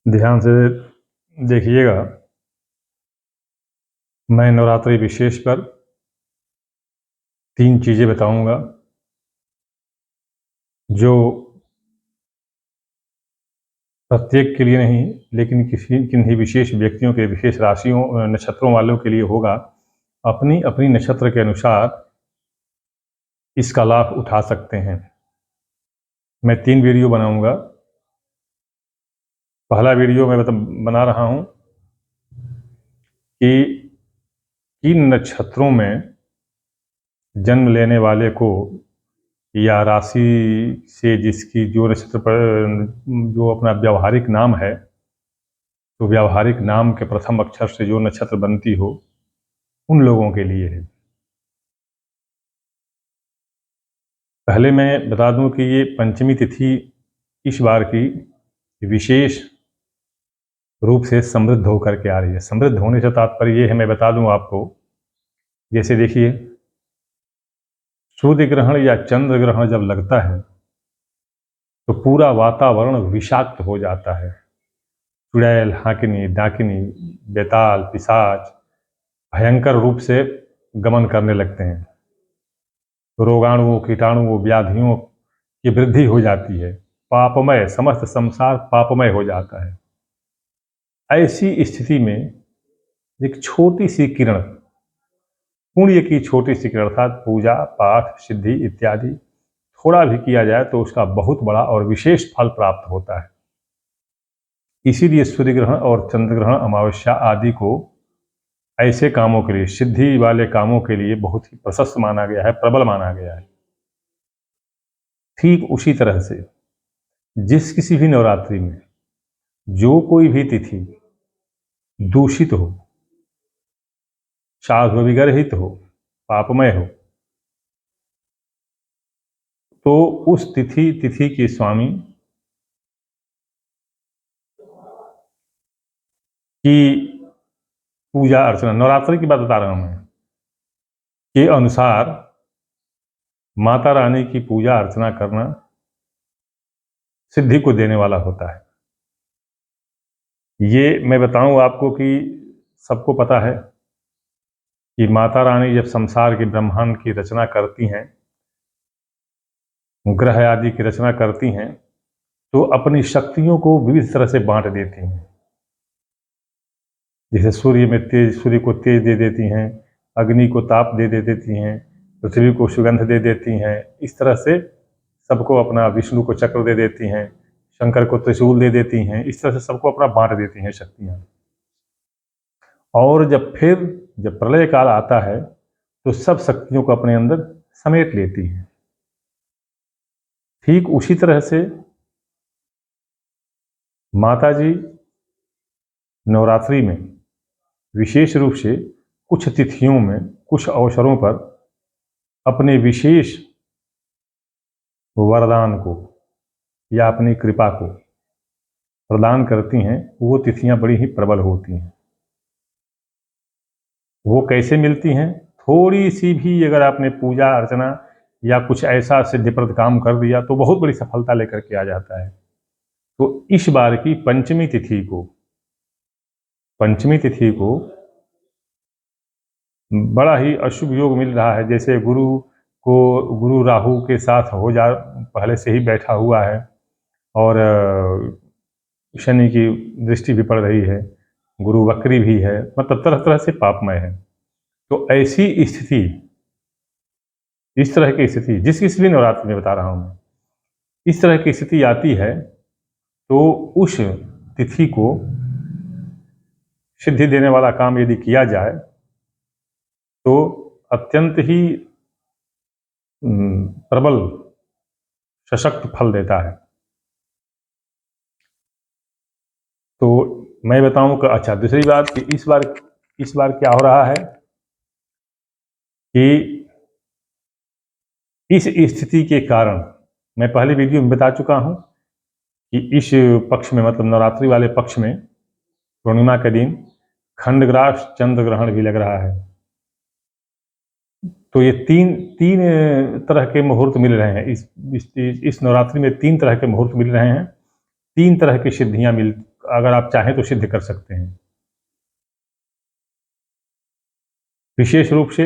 ध्यान से देखिएगा। मैं नवरात्रि विशेष पर 3 चीज़ें बताऊँगा, जो प्रत्येक के लिए नहीं, लेकिन किन्हीं विशेष व्यक्तियों के, विशेष राशियों नक्षत्रों वालों के लिए होगा। अपनी अपनी नक्षत्र के अनुसार इसका लाभ उठा सकते हैं। मैं 3 वीडियो बनाऊँगा। पहला वीडियो मैं बना रहा हूँ कि किन नक्षत्रों में जन्म लेने वाले को, या राशि से जिसकी जो नक्षत्र पर जो अपना व्यावहारिक नाम है, तो व्यावहारिक नाम के प्रथम अक्षर से जो नक्षत्र बनती हो, उन लोगों के लिए है। पहले मैं बता दूं कि ये पंचमी तिथि इस बार की विशेष रूप से समृद्ध होकर के आ रही है। समृद्ध होने से तात्पर्य ये है, मैं बता दूं आपको, जैसे देखिए, सूर्य ग्रहण या चंद्र ग्रहण जब लगता है तो पूरा वातावरण विषाक्त हो जाता है। चुड़ैल, हाकिनी, डाकिनी, बेताल, पिशाच भयंकर रूप से गमन करने लगते हैं। रोगाणुओं, कीटाणुओं, व्याधियों की वृद्धि हो जाती है। पापमय, समस्त संसार पापमय हो जाता है। ऐसी स्थिति में एक छोटी सी किरण, पुण्य की छोटी सी किरण, अर्थात पूजा पाठ सिद्धि इत्यादि थोड़ा भी किया जाए तो उसका बहुत बड़ा और विशेष फल प्राप्त होता है। इसीलिए सूर्य ग्रहण और चंद्र ग्रहण, अमावस्या आदि को ऐसे कामों के लिए, सिद्धि वाले कामों के लिए बहुत ही प्रशस्त माना गया है, प्रबल माना गया है। ठीक उसी तरह से जिस किसी भी नवरात्रि में जो कोई भी तिथि दूषित हो, शास्त्र विगरहित हो, पापमय हो, तो उस तिथि के स्वामी की पूजा अर्चना, नवरात्रि की बात बता रहा हूं मैं, के अनुसार माता रानी की पूजा अर्चना करना सिद्धि को देने वाला होता है। ये मैं बताऊं आपको कि सबको पता है कि माता रानी जब संसार के ब्रह्मांड की रचना करती हैं, ग्रह आदि की रचना करती हैं, तो अपनी शक्तियों को विविध तरह से बांट देती हैं। जैसे सूर्य को तेज दे देती हैं, अग्नि को ताप दे देती हैं, पृथ्वी को सुगंध दे देती हैं। इस तरह से सबको अपना, विष्णु को चक्र दे देती हैं, शंकर को त्रिशूल दे देती हैं। इस तरह से सबको अपना बांट देती हैं शक्तियाँ। और जब प्रलय काल आता है तो सब शक्तियों को अपने अंदर समेट लेती हैं। ठीक उसी तरह से माता जी नवरात्रि में विशेष रूप से कुछ तिथियों में, कुछ अवसरों पर अपने विशेष वरदान को या अपनी कृपा को प्रदान करती हैं। वो तिथियां बड़ी ही प्रबल होती हैं। वो कैसे मिलती हैं? थोड़ी सी भी अगर आपने पूजा अर्चना या कुछ ऐसा सिद्धिप्रद काम कर दिया तो बहुत बड़ी सफलता लेकर के आ जाता है। तो इस बार की पंचमी तिथि को बड़ा ही अशुभ योग मिल रहा है। जैसे गुरु राहु के साथ पहले से ही बैठा हुआ है, और शनि की दृष्टि भी पड़ रही है, गुरु वक्री भी है, मतलब तरह तरह से पापमय है। तो ऐसी स्थिति, इस तरह की स्थिति जिस किसी भी नवरात्रि में बता रहा हूं मैं, इस तरह की स्थिति आती है तो उस तिथि को सिद्धि देने वाला काम यदि किया जाए तो अत्यंत ही प्रबल सशक्त फल देता है। तो मैं बताऊं कि अच्छा, दूसरी बात कि इस बार क्या हो रहा है कि इस स्थिति के कारण, मैं पहले वीडियो में बता चुका हूं कि इस पक्ष में, मतलब नवरात्रि वाले पक्ष में, पूर्णिमा के दिन खंडग्रास चंद्र ग्रहण भी लग रहा है। तो ये तीन तरह के मुहूर्त मिल रहे हैं इस नवरात्रि में। 3 तरह के मुहूर्त मिल रहे हैं, 3 तरह की सिद्धियां मिल अगर आप चाहें तो सिद्ध कर सकते हैं। विशेष रूप से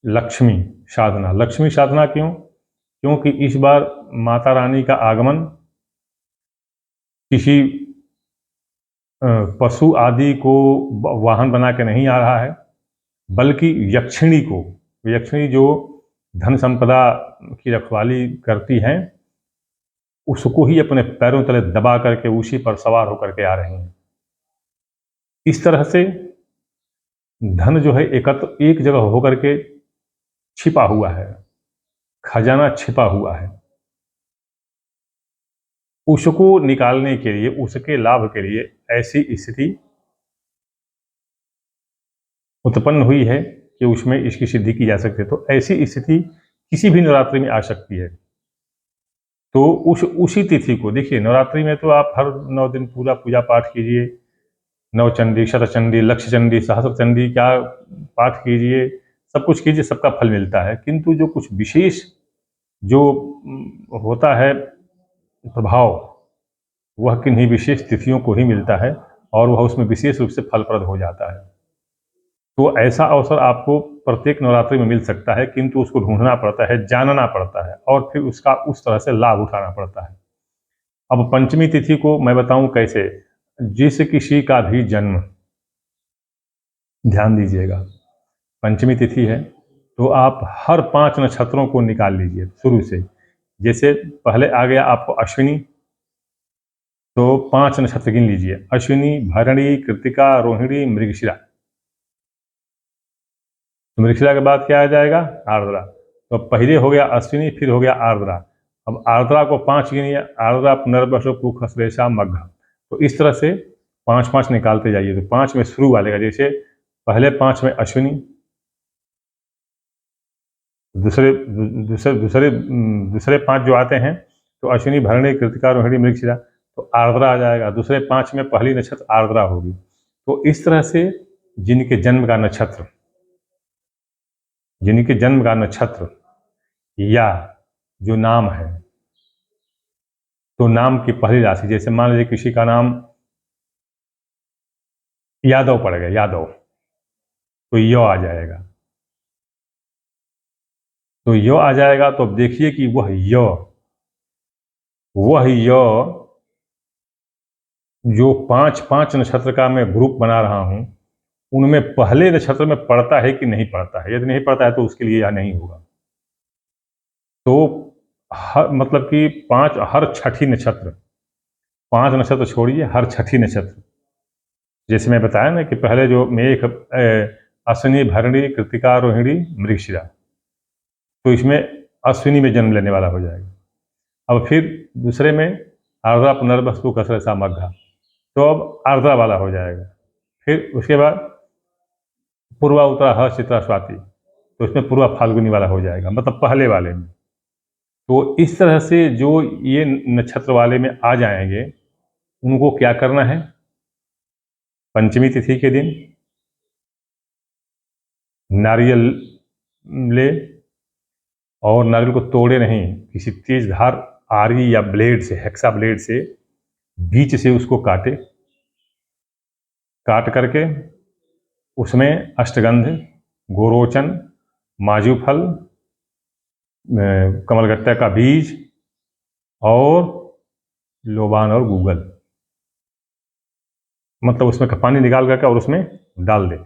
लक्ष्मी साधना। लक्ष्मी साधना क्यों? क्योंकि इस बार माता रानी का आगमन किसी पशु आदि को वाहन बना के नहीं आ रहा है, बल्कि यक्षिणी को, यक्षिणी जो धन संपदा की रखवाली करती हैं, उसको ही अपने पैरों तले दबा करके उसी पर सवार होकर के आ रही हैं। इस तरह से धन जो है एकत्र एक जगह होकर के छिपा हुआ है, खजाना छिपा हुआ है। उसको निकालने के लिए, उसके लाभ के लिए ऐसी स्थिति उत्पन्न हुई है कि उसमें इसकी सिद्धि की जा सकती है। तो ऐसी स्थिति किसी भी नवरात्रि में आ सकती है। तो उसी तिथि को देखिए, नवरात्रि में तो आप हर 9 दिन पूरा पूजा पाठ कीजिए, नवचंडी, शतचंडी, लक्ष्य चंडी, सहस्त्र चंडी, क्या पाठ कीजिए, सब कुछ कीजिए, सबका फल मिलता है। किंतु जो कुछ विशेष जो होता है प्रभाव, वह किन्हीं विशेष तिथियों को ही मिलता है और वह उसमें विशेष रूप से फलप्रद हो जाता है। तो ऐसा अवसर आपको प्रत्येक नवरात्रि में मिल सकता है, किंतु उसको ढूंढना पड़ता है, जानना पड़ता है और फिर उसका उस तरह से लाभ उठाना पड़ता है। अब पंचमी तिथि को मैं बताऊं कैसे। जिस किसी का भी जन्म, ध्यान दीजिएगा, पंचमी तिथि है तो आप हर 5 नक्षत्रों को निकाल लीजिए शुरू से। जैसे पहले आ गया आपको अश्विनी, तो 5 नक्षत्र गिन लीजिए, अश्विनी, भरणी, कृतिका, रोहिणी, मृगशिरा। तो मृगशिरा के बाद क्या आ जाएगा? आर्द्रा। तो पहले हो गया अश्विनी, फिर हो गया आर्द्रा। अब आर्द्रा को 5 गिनिए, आर्द्रा, पुनर्वसु, पुष्य, श्लेषा, मघ। तो इस तरह से 5-5 निकालते जाइए। तो 5 में शुरू वाले का, जैसे पहले 5 में अश्विनी, दूसरे दूसरे दूसरे दूसरे 5 जो आते हैं तो अश्विनी, भरणी, कृतिका, रोहिणी, मृगशिरा, तो आर्द्रा आ जाएगा। दूसरे 5 में पहली नक्षत्र आर्द्रा होगी। तो इस तरह से जिनके जन्म का नक्षत्र, जिनके जन्म का नक्षत्र या जो नाम है, तो नाम की पहली राशि, जैसे मान लीजिए किसी का नाम यादव पड़ गया, यादव, तो यो आ जाएगा। तो यो आ जाएगा तो अब देखिए कि वह यो जो 5-5 नक्षत्र का मैं ग्रुप बना रहा हूं, उनमें पहले नक्षत्र में पड़ता है कि नहीं पड़ता है। यदि नहीं पड़ता है तो उसके लिए यह नहीं होगा। तो हर मतलब कि 5 हर छठी नक्षत्र, 5 नक्षत्र छोड़िए, हर छठी नक्षत्र, जैसे मैं बताया ना कि पहले जो मेघ, अश्विनी, भरणी, कृतिका, रोहिणी, मृगशिरा, तो इसमें अश्विनी में जन्म लेने वाला हो जाएगा। अब फिर दूसरे में आर्द्रा, पुनर्वसु, कसरसा, मघा, तो अब आर्द्रा वाला हो जाएगा। फिर उसके बाद पूर्वा, उत्तरा, चित्रा, स्वाति, तो इसमें पूर्वा फाल्गुनी वाला हो जाएगा, मतलब पहले वाले में। तो इस तरह से जो ये नक्षत्र वाले में आ जाएंगे, उनको क्या करना है? पंचमी तिथि के दिन नारियल ले, और नारियल को तोड़े नहीं, किसी तेज धार आरी या ब्लेड से, हेक्सा ब्लेड से बीच से उसको काटे, काट करके उसमें अष्टगंध, गोरोचन, माजूफल, कमलगट्टा का बीज और लोबान और गूगल, मतलब उसमें का पानी निकाल करके और उसमें डाल दे।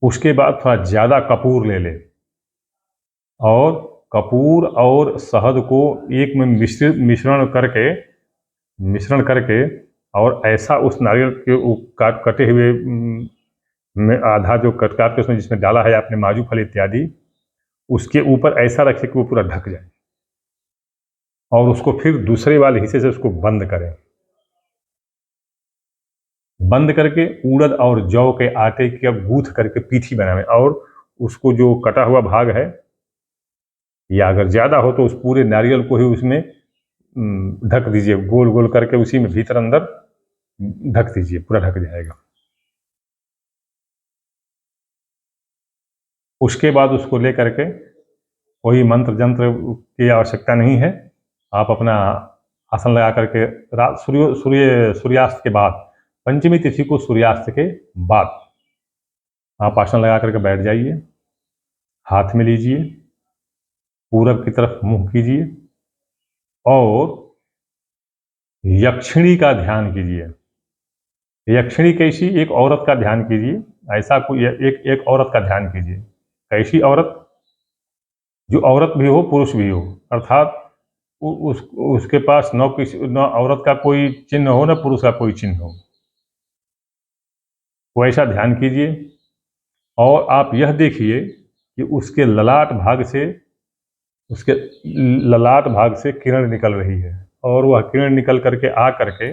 उसके बाद थोड़ा ज़्यादा कपूर ले ले और कपूर और शहद को एक में मिश्रण करके और ऐसा उस नारियल के कटे हुए में आधा जो कट काट के उसमें जिसमें डाला है आपने माजू फल इत्यादि, उसके ऊपर ऐसा रखे कि वो पूरा ढक जाए और उसको फिर दूसरे वाले हिस्से से उसको बंद करें। बंद करके उड़द और जौ के आटे की गूंथ करके पीठी बनाएं और उसको जो कटा हुआ भाग है, या अगर ज़्यादा हो तो उस पूरे नारियल को ही उसमें ढक दीजिए, गोल गोल करके उसी में भीतर अंदर ढक दीजिए, पूरा ढक जाएगा। उसके बाद उसको ले करके कोई मंत्र जंत्र की आवश्यकता नहीं है, आप अपना आसन लगा करके रात सूर्यास्त के बाद, पंचमी तिथि को सूर्यास्त के बाद आप आसन लगा करके बैठ जाइए, हाथ में लीजिए, पूरब की तरफ मुंह कीजिए और यक्षिणी का ध्यान कीजिए। यक्षिणी कैसी? एक औरत का ध्यान कीजिए, ऐसा कोई एक औरत का ध्यान कीजिए। कैसी औरत? जो औरत भी हो, पुरुष भी हो, अर्थात उसके पास न औरत का कोई चिन्ह हो, न पुरुष का कोई चिन्ह हो, वैसा ध्यान कीजिए। और आप यह देखिए कि उसके ललाट भाग से किरण निकल रही है और वह किरण निकल करके आ करके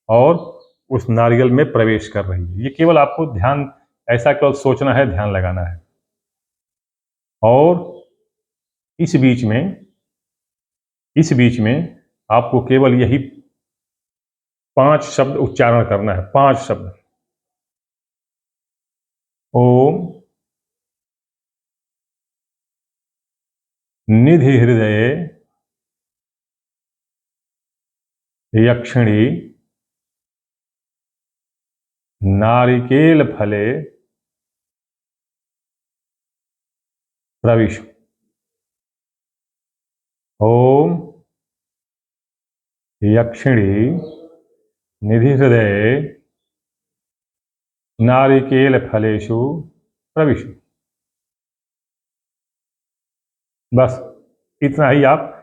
और उस नारियल में प्रवेश कर रही है। ये केवल आपको ध्यान, ऐसा केवल सोचना है, ध्यान लगाना है। और इस बीच में आपको केवल यही 5 शब्द उच्चारण करना है, 5 शब्द। ओम निधि हृदय यक्षिणी नारिकेल फले प्रविश। ओम यक्षिणी निधि हृदय नारिकेल फलेषु प्रविश। बस इतना ही आप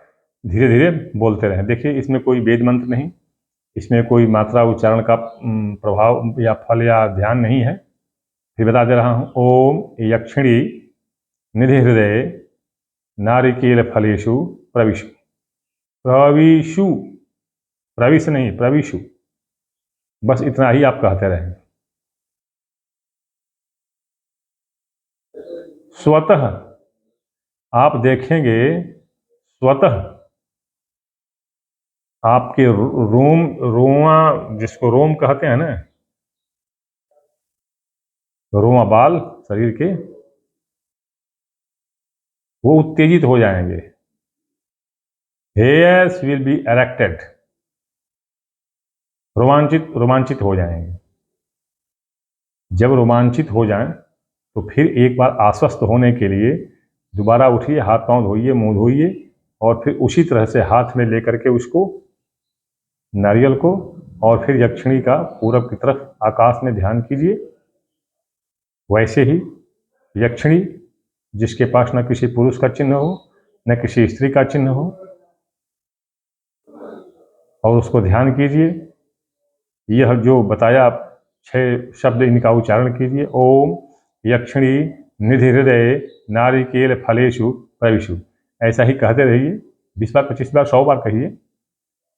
धीरे धीरे बोलते रहें। देखिए, इसमें कोई वेद मंत्र नहीं, इसमें कोई मात्रा उच्चारण का प्रभाव या फल या ध्यान नहीं है। फिर बता दे रहा हूँ। ओम यक्षिणी निधि हृदय नारिकेल फलेषु प्रविशु। प्रविशु, प्रविश नहीं, प्रविशु। बस इतना ही आप कहते रहें। स्वतः आप देखेंगे, स्वतः आपके रोआ, जिसको रोम कहते हैं ना, रोआ बाल शरीर के, वो उत्तेजित हो जाएंगे। हेयर्स विल बी एरेक्टेड, रोमांचित हो जाएंगे। जब रोमांचित हो जाएं तो फिर एक बार आश्वस्त होने के लिए दोबारा उठिए, हाथ पांव धोइए, मुंह धोइए और फिर उसी तरह से हाथ में लेकर के उसको, नारियल को, और फिर यक्षिणी का पूरब की तरफ आकाश में ध्यान कीजिए। वैसे ही यक्षिणी, जिसके पास न किसी पुरुष का चिन्ह हो, न किसी स्त्री का चिन्ह हो, और उसको ध्यान कीजिए। यह जो बताया 6 शब्द, इनका उच्चारण कीजिए। ओम यक्षिणी निधि हृदय नारिकेल फलेषु प्रविशु। ऐसा ही कहते रहिए, 20 बार, 25 बार, 100 बार कहिए।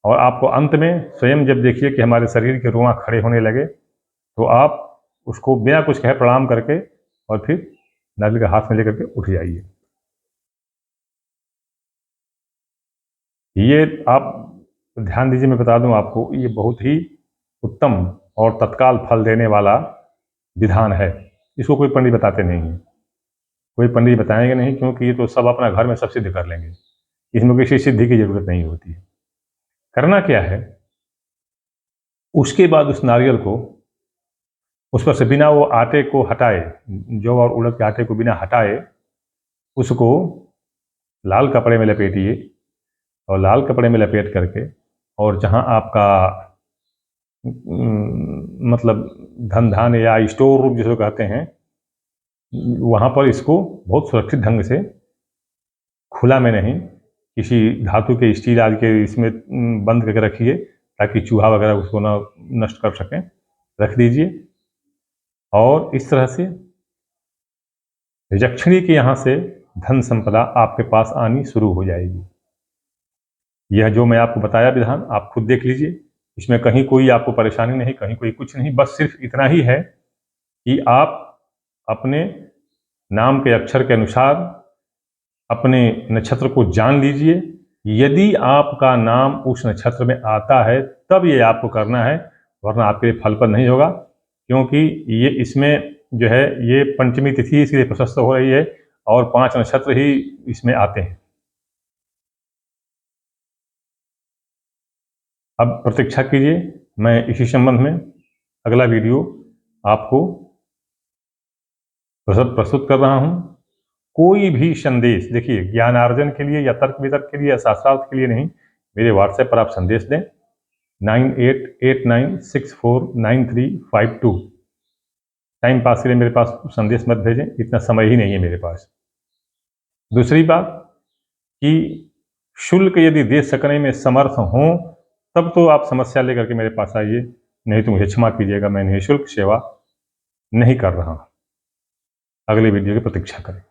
और आपको अंत में स्वयं जब देखिए कि हमारे शरीर के रोंवा खड़े होने लगे, तो आप उसको बिना कुछ कहे प्रणाम करके और फिर नारियल का हाथ में लेकर के उठ जाइए। ये आप ध्यान दीजिए, मैं बता दूं आपको, ये बहुत ही उत्तम और तत्काल फल देने वाला विधान है। इसको कोई पंडित बताते नहीं है, कोई पंडित बताएंगे नहीं, क्योंकि ये तो सब अपना घर में सब सिद्ध कर लेंगे। इसमें किसी सिद्धि की जरूरत नहीं होती है। करना क्या है, उसके बाद उस नारियल को उस पर से बिना वो आटे को हटाए, जौ और उड़द के आटे को बिना हटाए, उसको लाल कपड़े में लपेटिए। और लाल कपड़े में लपेट करके, और जहाँ आपका मतलब धन धान या स्टोर रूम जिसको कहते हैं, वहाँ पर इसको बहुत सुरक्षित ढंग से, खुला में नहीं, किसी धातु के, स्टील आदि के इसमें बंद करके रखिए, ताकि चूहा वगैरह उसको ना नष्ट कर सकें। रख दीजिए। और इस तरह से यक्षिणी के यहाँ से धन संपदा आपके पास आनी शुरू हो जाएगी। यह जो मैं आपको बताया विधान, आप खुद देख लीजिए। इसमें कहीं कोई आपको परेशानी नहीं, कहीं कोई कुछ नहीं। बस सिर्फ इतना ही है कि आप अपने नाम के अक्षर के अनुसार अपने नक्षत्र को जान लीजिए। यदि आपका नाम उस नक्षत्र में आता है तब ये आपको करना है, वरना आपके लिए फलप्रद नहीं होगा। क्योंकि ये इसमें जो है, ये पंचमी तिथि इसलिए प्रशस्त हो रही है और 5 नक्षत्र ही इसमें आते हैं। अब प्रतीक्षा कीजिए, मैं इसी संबंध में अगला वीडियो आपको प्रस्तुत कर रहा हूं। कोई भी संदेश, देखिए, ज्ञानार्जन के लिए या तर्क वितर्क के लिए या शास्त्रार्थ के लिए नहीं, मेरे व्हाट्सएप पर आप संदेश दें 9889649352। टाइम पास के लिए मेरे पास संदेश मत भेजें, इतना समय ही नहीं है मेरे पास। दूसरी बात कि शुल्क यदि दे सकने में समर्थ हों तब तो आप समस्या लेकर के मेरे पास आइए, नहीं तो मुझे क्षमा कीजिएगा, मैं निःशुल्क सेवा नहीं कर रहा हूं। अगले वीडियो की प्रतीक्षा करें।